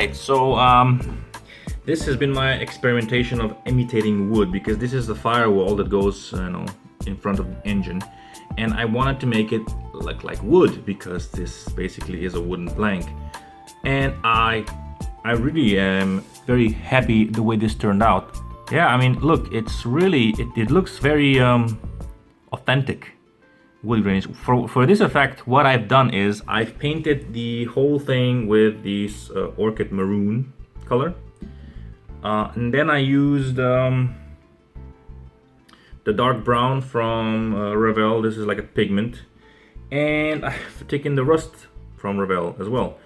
Right, so this has been my experimentation of imitating wood, because this is the firewall that goes, in front of the engine, and I wanted to make it look like wood because this basically is a wooden plank. And I really am very happy the way this turned out. Yeah, I mean, look, it's really it looks very authentic wood grains. For this effect, what I've done is I've painted the whole thing with this orchid maroon color, and then I used the dark brown from Revell. This is like a pigment, and I've taken the rust from Revell as well,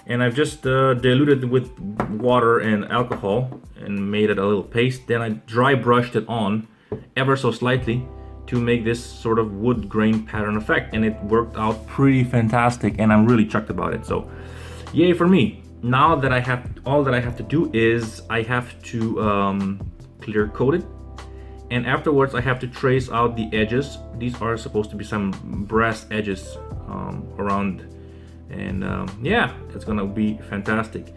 and I've just diluted with water and alcohol and made it a little paste. Then I dry brushed it on ever so slightly to make this sort of wood grain pattern effect, and it worked out pretty fantastic, and I'm really chucked about it. So yay for me. Now that all that I have to do is I have to clear coat it, And afterwards I have to trace out the edges. These are supposed to be some brass edges around, and yeah, it's gonna be fantastic.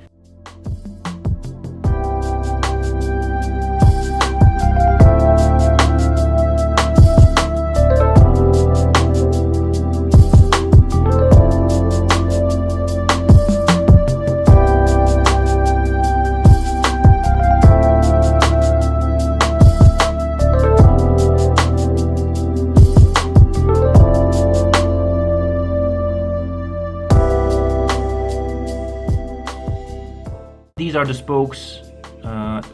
These are the spokes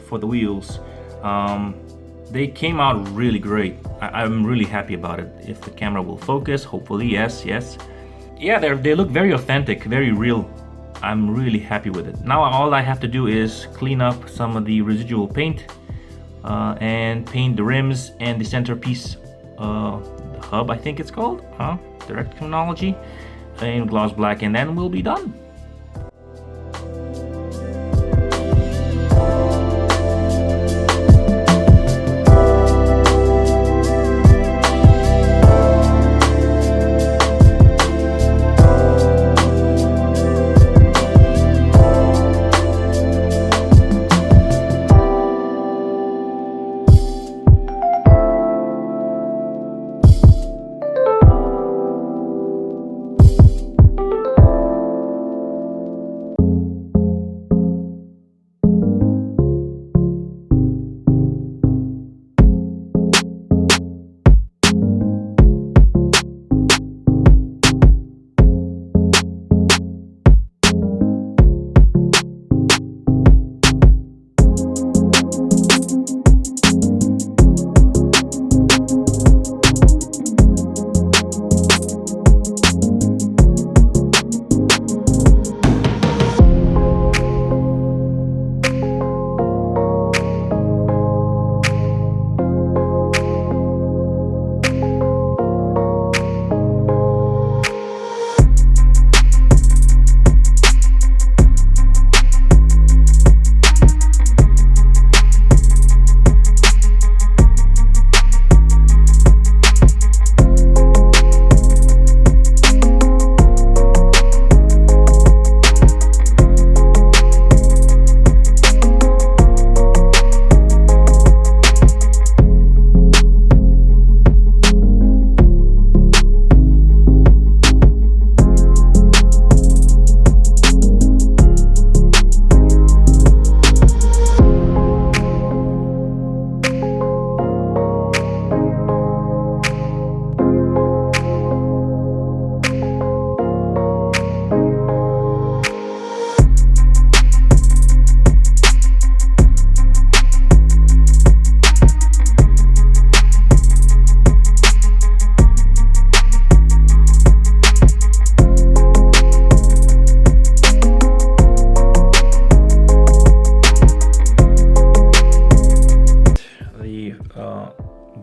for the wheels. They came out really great. I'm really happy about it. If the camera will focus, hopefully, yes. Yeah, they look very authentic, very real. I'm really happy with it. Now all I have to do is clean up some of the residual paint and paint the rims and the centerpiece, the hub I think it's called, direct terminology, in gloss black, and then we'll be done.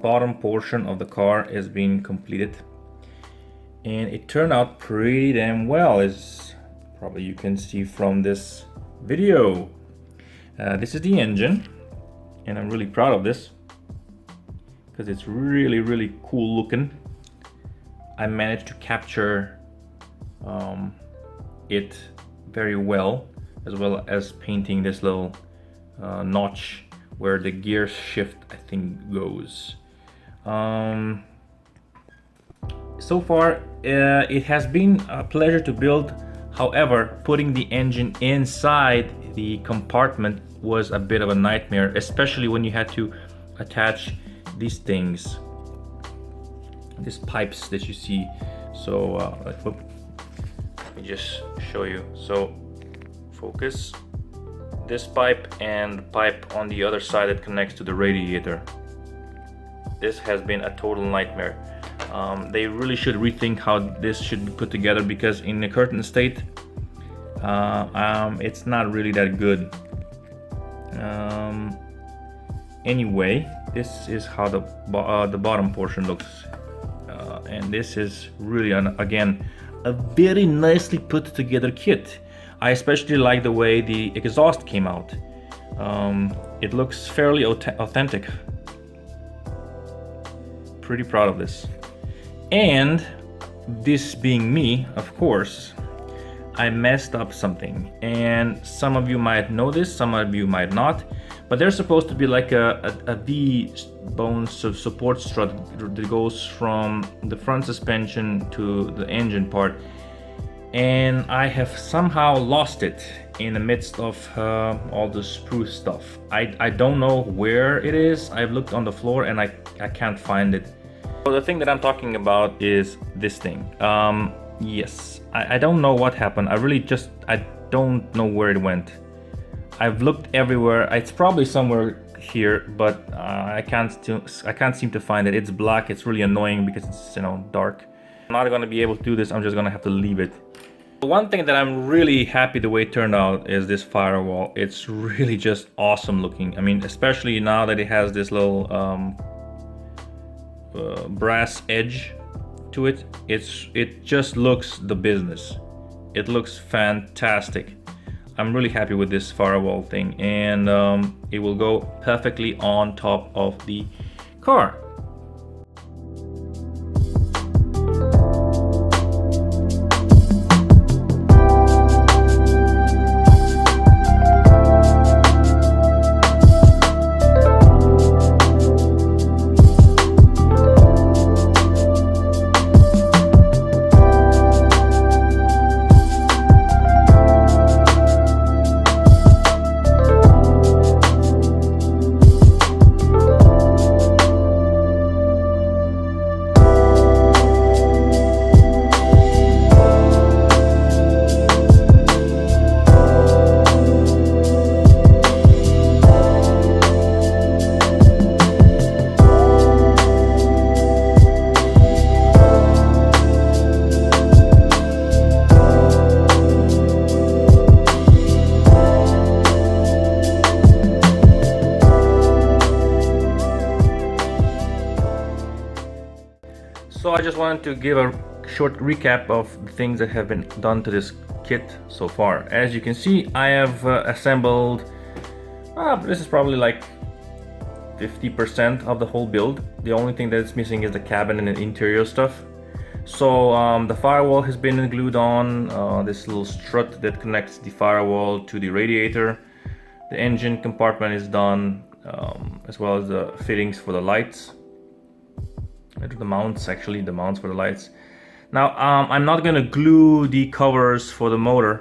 Bottom portion of the car is being completed, and it turned out pretty damn well, as probably you can see from this video. This is the engine, and I'm really proud of this because it's really cool looking. I managed to capture it very well as painting this little notch where the gear shift I think goes. So far it has been a pleasure to build. However, putting the engine inside the compartment was a bit of a nightmare, especially when you had to attach these things, these pipes that you see. So let me just show you. So focus, this pipe and the pipe on the other side that connects to the radiator. This has been a total nightmare. They really should rethink how this should be put together, because in the current state it's not really that good. Anyway, this is how the bottom portion looks, and this is really again a very nicely put together kit. I especially like the way the exhaust came out. It looks fairly authentic. pretty proud of this. And this being me, of course, I messed up something, and some of you might know this, some of you might not, but there's supposed to be like a V-bone support strut that goes from the front suspension to the engine part, and I have somehow lost it in the midst of all the spruce stuff. I don't know where it is. I've looked on the floor and I can't find it. So the thing that I'm talking about is this thing. Yes, I don't know what happened. I don't know where it went. I've looked everywhere. It's probably somewhere here, but I can't seem to find it. It's black. It's really annoying because it's, you know, dark. I'm not gonna be able to do this. I'm just gonna have to leave it. One thing that I'm really happy the way it turned out is this firewall. It's really just awesome looking. I mean, especially now that it has this little brass edge to it. It just looks the business. It looks fantastic. I'm really happy with this firewall thing, and it will go perfectly on top of the car. So I just wanted to give a short recap of the things that have been done to this kit so far. As you can see, I have assembled, this is probably like 50% of the whole build. The only thing that's missing is the cabin and the interior stuff. So the firewall has been glued on, this little strut that connects the firewall to the radiator. The engine compartment is done, as well as the fittings for the lights. The mounts, actually, the mounts for the lights. Now, I'm not gonna glue the covers for the motor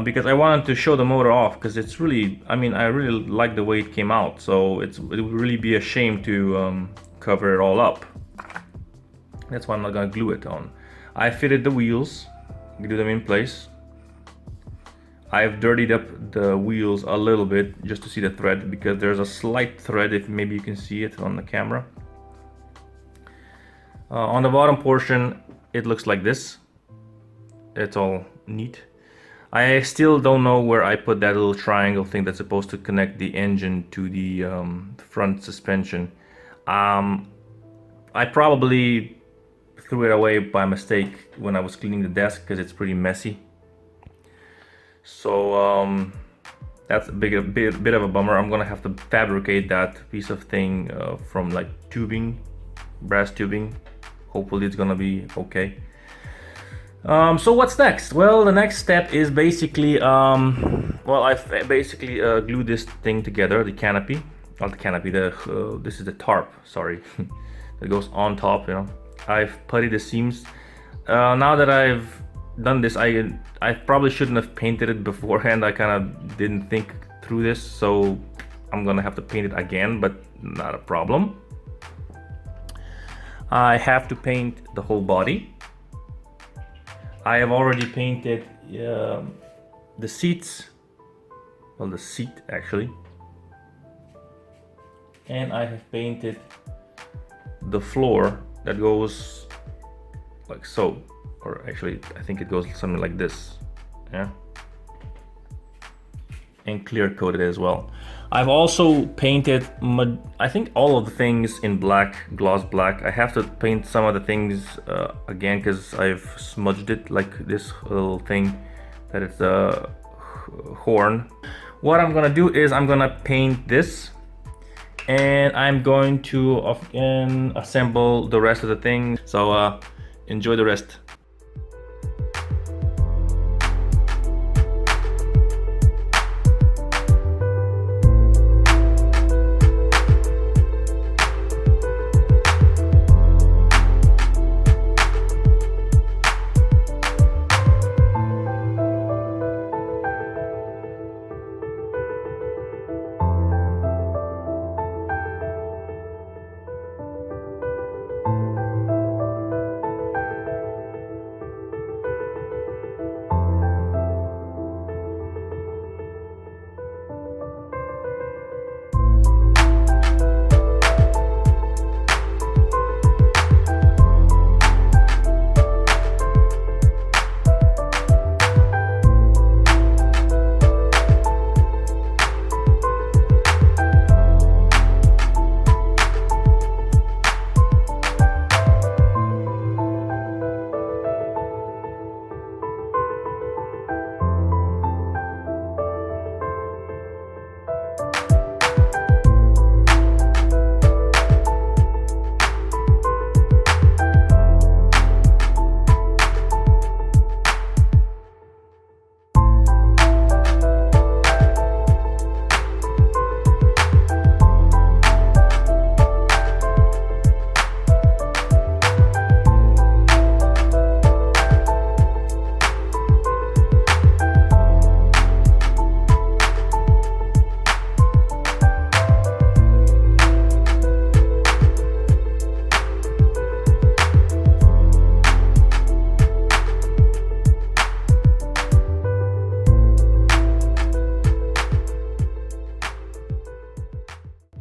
because I wanted to show the motor off, because it's really, I mean, I really like the way it came out. So it would really be a shame to cover it all up. That's why I'm not gonna glue it on. I fitted the wheels, glue them in place. I've dirtied up the wheels a little bit just to see the thread, because there's a slight thread, if maybe you can see it on the camera. On the bottom portion, it looks like this. It's all neat. I still don't know where I put that little triangle thing that's supposed to connect the engine to the front suspension. I probably threw it away by mistake when I was cleaning the desk, because it's pretty messy. So that's a bit of a bummer. I'm gonna have to fabricate that piece of thing from like tubing, brass tubing. Hopefully it's gonna be okay. So what's next? Well, the next step is basically, well, I've basically glued this thing together, the canopy, not the canopy, this is the tarp, sorry, that goes on top, you know. I've puttied the seams. Now that I've done this, I probably shouldn't have painted it beforehand. I kind of didn't think through this, so I'm gonna have to paint it again, but not a problem. I have to paint the whole body. I have already painted the seats, well, the seat actually, and I have painted the floor that goes like so, or actually I think it goes something like this, yeah, and clear coated as well. I've also painted, I think, all of the things in black, gloss black. I have to paint some of the things again, because I've smudged it, like this little thing that is a horn. What I'm gonna do is I'm gonna paint this, and I'm going to assemble the rest of the thing. So enjoy the rest.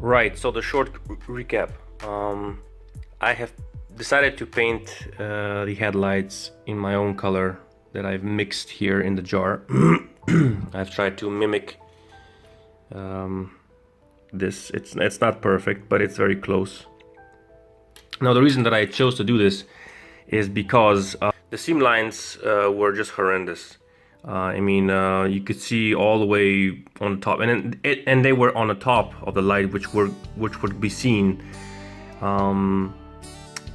Right, so the short recap. I have decided to paint the headlights in my own color that I've mixed here in the jar. I've tried to mimic this. It's not perfect, but it's very close. Now the reason that I chose to do this is because the seam lines were just horrendous. I mean, you could see all the way on the top, and they were on the top of the light, which would be seen, and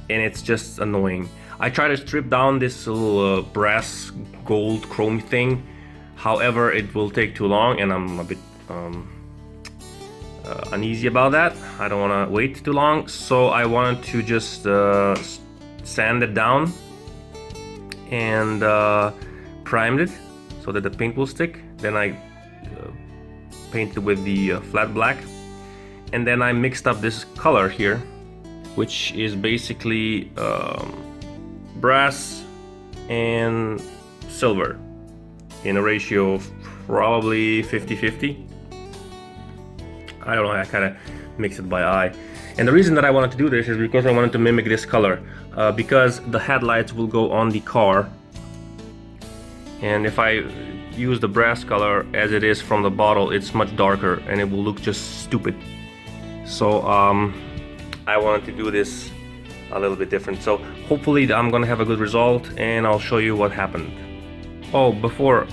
it's just annoying. I try to strip down this little brass gold chrome thing. However, it will take too long, and I'm a bit uneasy about that. I don't want to wait too long, so I wanted to just sand it down and primed it so that the paint will stick. Then I painted with the flat black, and then I mixed up this color here, which is basically brass and silver in a ratio of probably 50-50. I don't know, I kind of mix it by eye. And the reason that I wanted to do this is because I wanted to mimic this color, because the headlights will go on the car, and if I use the brass color as it is from the bottle, it's much darker and it will look just stupid. So I wanted to do this a little bit different. So hopefully I'm gonna have a good result, and I'll show you what happened. Oh, before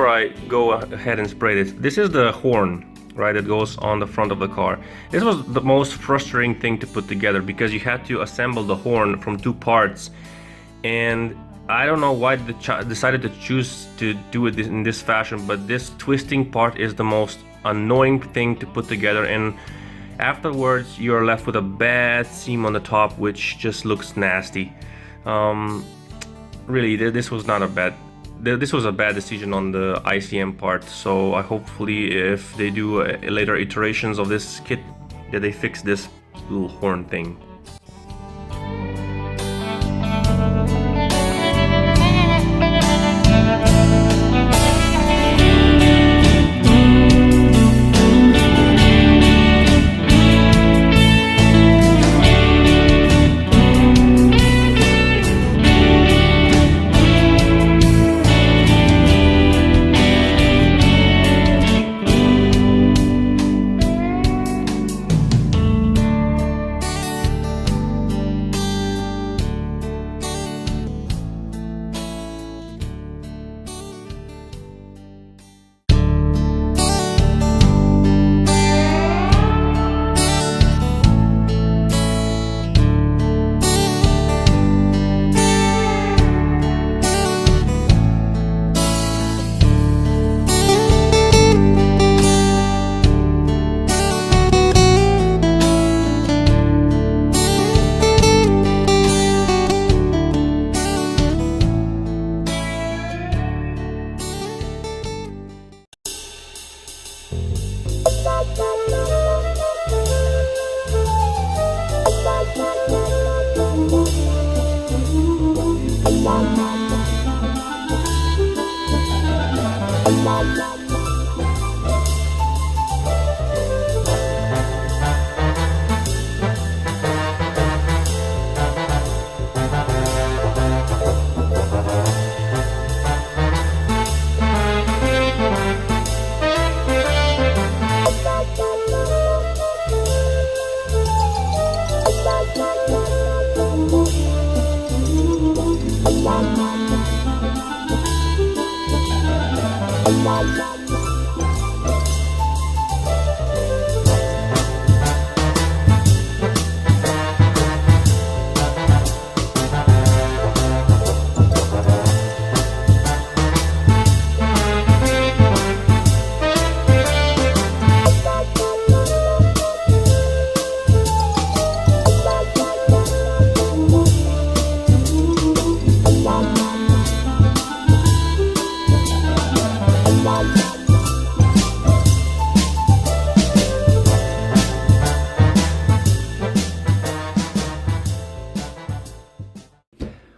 I go ahead and spray this is the horn, right, that goes on the front of the car. This was the most frustrating thing to put together, because you had to assemble the horn from two parts, and I don't know why they decided to choose to do it in this fashion, but this twisting part is the most annoying thing to put together, and afterwards you're left with a bad seam on the top, which just looks nasty. Really, this was a bad decision on the ICM part. So hopefully if they do later iterations of this kit, that they fix this little horn thing.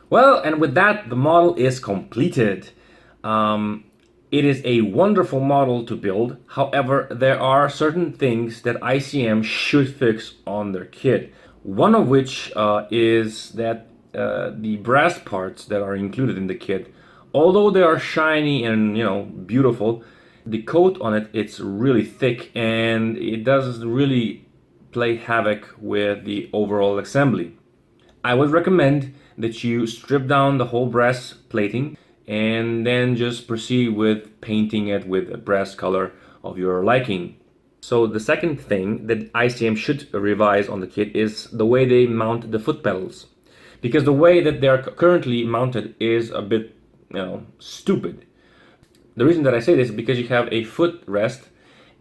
Well, and with that, the model is completed. It is a wonderful model to build. However, there are certain things that ICM should fix on their kit. One of which is that the brass parts that are included in the kit, although they are shiny and beautiful, the coat on it, it's really thick and it does really play havoc with the overall assembly. I would recommend that you strip down the whole brass plating and then just proceed with painting it with a brass color of your liking. So the second thing that ICM should revise on the kit is the way they mount the foot pedals, because the way that they are currently mounted is a bit stupid. The reason that I say this is because you have a footrest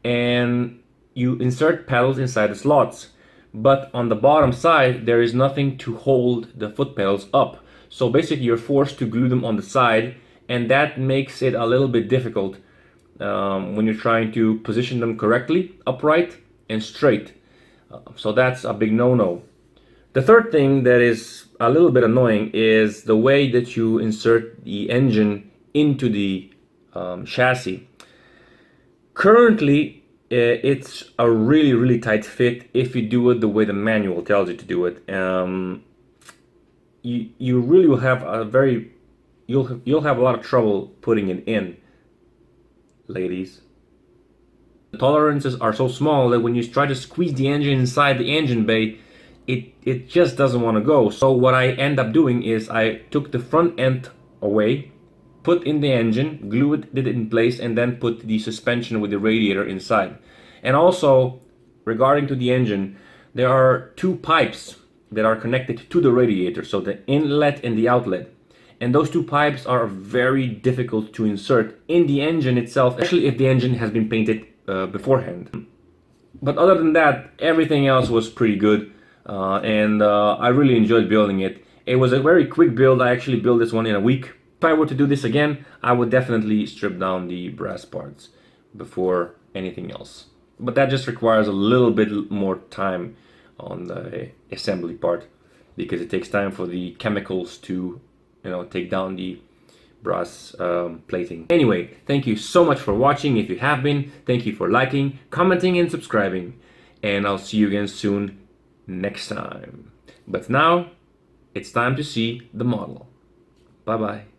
and you insert pedals inside the slots, but on the bottom side there is nothing to hold the foot pedals up. So basically you're forced to glue them on the side, and that makes it a little bit difficult when you're trying to position them correctly, upright and straight. So that's a big no-no. The third thing that is a little bit annoying is the way that you insert the engine into the chassis. Currently, it's a really tight fit if you do it the way the manual tells you to do it. You really will have you'll have a lot of trouble putting it in, ladies. The tolerances are so small that when you try to squeeze the engine inside the engine bay, it just doesn't want to go. So what I end up doing is I took the front end away, put in the engine, glued it in place, and then put the suspension with the radiator inside. And also, regarding to the engine, there are two pipes that are connected to the radiator, so the inlet and the outlet. And those two pipes are very difficult to insert in the engine itself, especially if the engine has been painted beforehand. But other than that, everything else was pretty good, and I really enjoyed building it. It was a very quick build. I actually built this one in a week. If I were to do this again, I would definitely strip down the brass parts before anything else. But that just requires a little bit more time on the assembly part, because it takes time for the chemicals to take down the brass plating. Anyway, thank you so much for watching. If you have been, thank you for liking, commenting and subscribing, and I'll see you again soon next time. But now it's time to see the model. Bye bye.